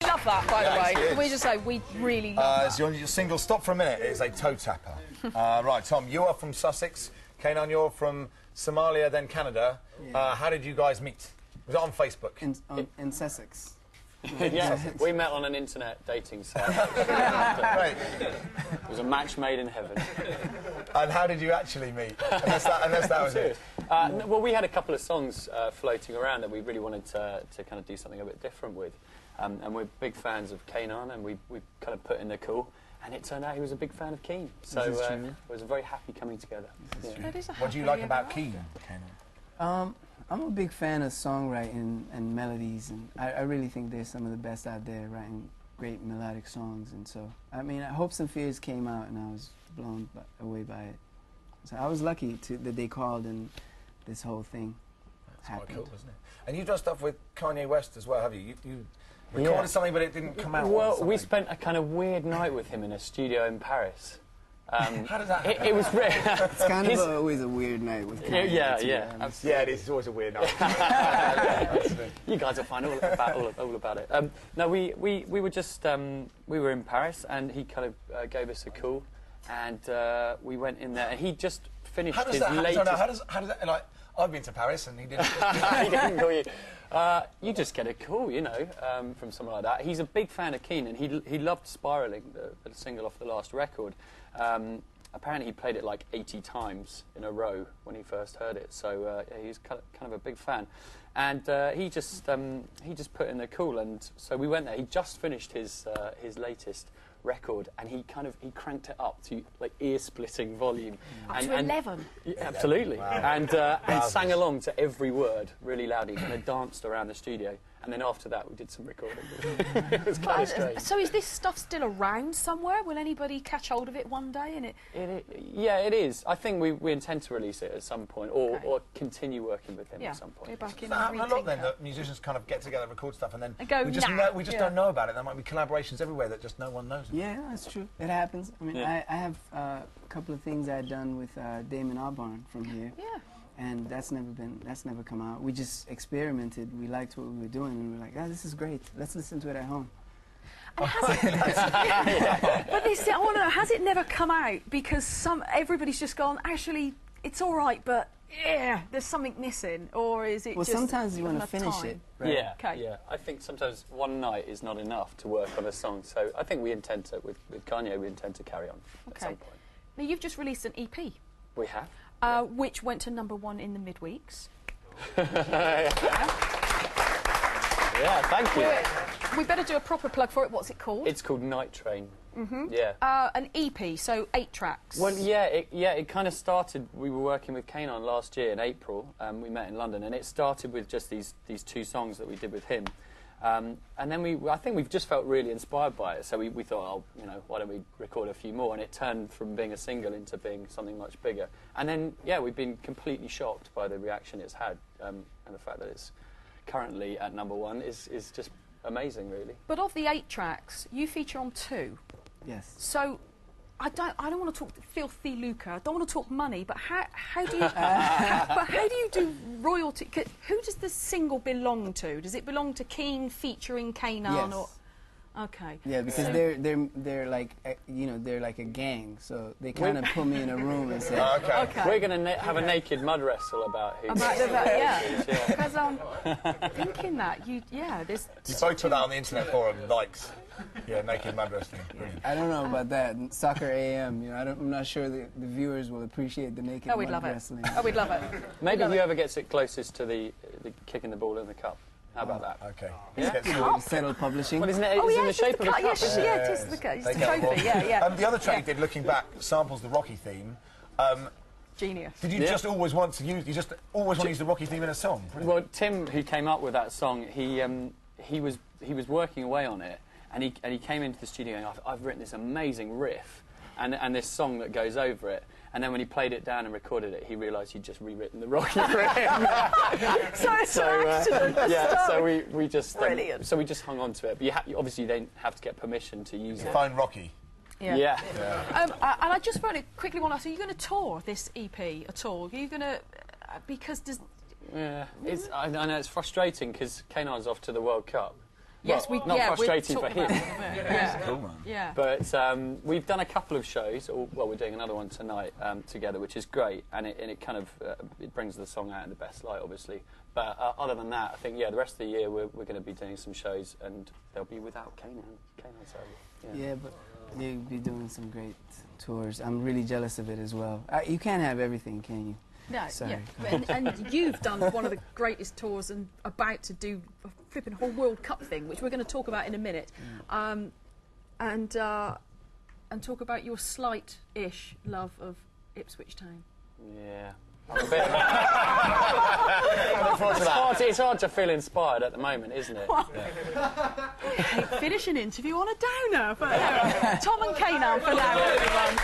love that, by the way. Can we just say we really love that. So your single, Stop for a Minute, is a toe tapper. Right, Tom, you are from Sussex. Keenan, you're from Somalia, then Canada. Yeah. How did you guys meet? Was it on Facebook? In Sussex. Yeah, we met on an internet dating site. Right. It was a match made in heaven. And how did you actually meet? Unless that was it. Well, we had a couple of songs floating around that we really wanted to kind of do something a bit different with. And we're big fans of Keenan, and we kind of put in the call. And it turned out he was a big fan of Keane. So it was a very happy coming together. What do you like about Keane, Keenan? I'm a big fan of songwriting and melodies, and I really think there's some of the best out there writing great melodic songs. And so, I mean, Hopes and Fears came out, and I was blown away by it. So I was lucky that they called and this whole thing happened. Quite cool, isn't it? And you've done stuff with Kanye West as well, have you? You recorded something, but it didn't come out. Well, we spent a kind of weird night with him in a studio in Paris. How does that happen? It was real. It's kind of always a weird night with Kanye. Yeah. Yeah, it is. It's always a weird night. You guys will find all about it. No, we were just we were in Paris, and he kind of gave us a call, and we went in there, and he just finished his latest. How does that? Like, I've been to Paris, and he didn't. He didn't call you. You just get a call, you know, from someone like that. He's a big fan of Keane, and he loved Spiralling, the single off the last record. Apparently he played it like 80 times in a row when he first heard it, so he's kind of a big fan. And he just put in the call, and so we went there. He just finished his latest record, and he cranked it up to like ear-splitting volume. Up to 11? Yeah, absolutely. Wow. And sang along to every word really loudly, kind of danced around the studio. And then after that, we did some recording. It was kind of strange. So is this stuff still around somewhere? Will anybody catch hold of it one day? Yeah, it is. I think we intend to release it at some point, or continue working with him at some point. Go back in and a lot then that musicians kind of get together, record stuff, and then we just don't know about it. There might be collaborations everywhere that just no one knows about. Yeah, that's true. It happens. I mean, I have a couple of things I've done with Damon Albarn from here. Yeah. And that's never come out. We just experimented. We liked what we were doing, and we were like, this is great. Let's listen to it at home. And but this, I want to know, has it never come out because everybody's just gone, actually, it's all right, but yeah, there's something missing, or is it? Well, just sometimes you want to finish it. Right? Yeah, yeah. I think sometimes one night is not enough to work on a song. So I think we intend to, with Kanye, we intend to carry on at some point. Now you've just released an EP. We have. Which went to #1 in the midweeks. Yeah, thank you. We better do a proper plug for it. What's it called? It's called Night Train. Yeah. An EP, so 8 tracks. Well, it kind of started. We were working with Keenan last year in April. We met in London, and it started with just these 2 songs that we did with him. And then I think we've just felt really inspired by it, so we thought, oh, you know, why don't we record a few more? And it turned from being a single into being something much bigger. And then, yeah, we've been completely shocked by the reaction it's had, and the fact that it's currently at #1 is just amazing, really. But of the 8 tracks, you feature on 2. Yes. So I don't want to talk filthy lucre. I don't want to talk money. But how do you? But how do you do royalty? Who does the single belong to? Does it belong to Keane featuring Keenan? Yes. Or okay. Yeah, because they're like they're like a gang, so they kind of put me in a room and say, okay. We're going to have a naked mud wrestle about who. Because I'm thinking that there's. You both put that on the internet forum, likes. Yeah, naked mud wrestling. I don't know about that. Soccer AM, you know, I'm not sure the viewers will appreciate the naked mud wrestling. Oh, we'd love it. Maybe whoever gets it closest to the kicking the ball in the cup. How about that? Okay. Yeah. Settle Publishing. Well, isn't it? It's in the shape of a cup. Yes, it is the trophy. Yeah. The other track you did, looking back, samples the Rocky theme. Genius. Did you just always want to use? You just always want to use the Rocky theme in a song? Brilliant. Well, Tim, who came up with that song, he was working away on it, and he came into the studio going, I've written this amazing riff, and this song that goes over it. And then when he played it down and recorded it, he realised he'd just rewritten the Rocky for him. So it's an accident. So we just brilliant. So we just hung on to it. But you obviously then have to get permission to use it. Find Rocky. Yeah. And I just quickly want to ask: are you going to tour this EP at all? Are you going to? Because does. Yeah, I know it's frustrating because Keenan's off to the World Cup. Yes, well, not frustrating for him. Yeah. Cool, man. Yeah. But we've done a couple of shows, or, well, we're doing another one tonight together, which is great, and it kind of it brings the song out in the best light, obviously. But other than that, I think, yeah, the rest of the year we're going to be doing some shows, and they'll be without Kane. So, Yeah, but you'll be doing some great tours. I'm really jealous of it as well. You can't have everything, can you? No, Sorry. yeah. And you've done one of the greatest tours and about to do a flipping whole World Cup thing, which we're going to talk about in a minute. And talk about your slight-ish love of Ipswich Town. Yeah. I'm a bit it's hard to feel inspired at the moment, isn't it? Finish an interview on a downer. But Tom and Kane for now, everyone.